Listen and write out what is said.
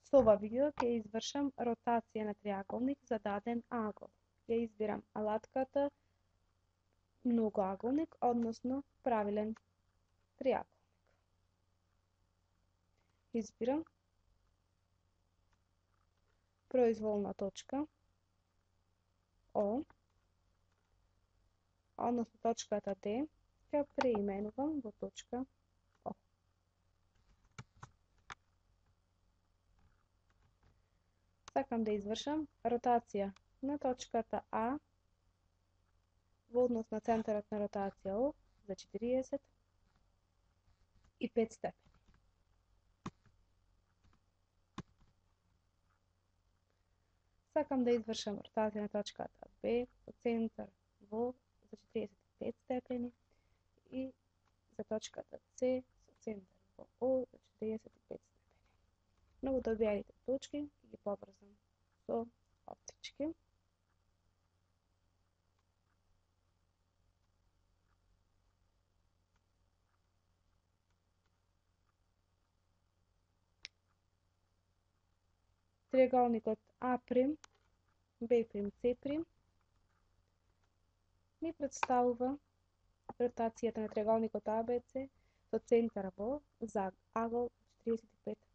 Со ова видео ќе извршам ротација на триаголник за даден агол. Ќе избирам алатката многоаголник, односно правилен триаголник. Избирам произволна точка О, односно точката Д, ќе преименувам во точка О. Сакам да извршам ротација на точката А во однос на центарот на ротација О за 45 степени. Сакам да извршам ротација на точката Б со центар во за 45 степени и за точката С со центар во О за 45 степени. Многу добиените точки ги поврзам со оптички. Триаголникот А', Б', С' ни представува ротацијата на триаголникот АБЦ со центар во за агол 45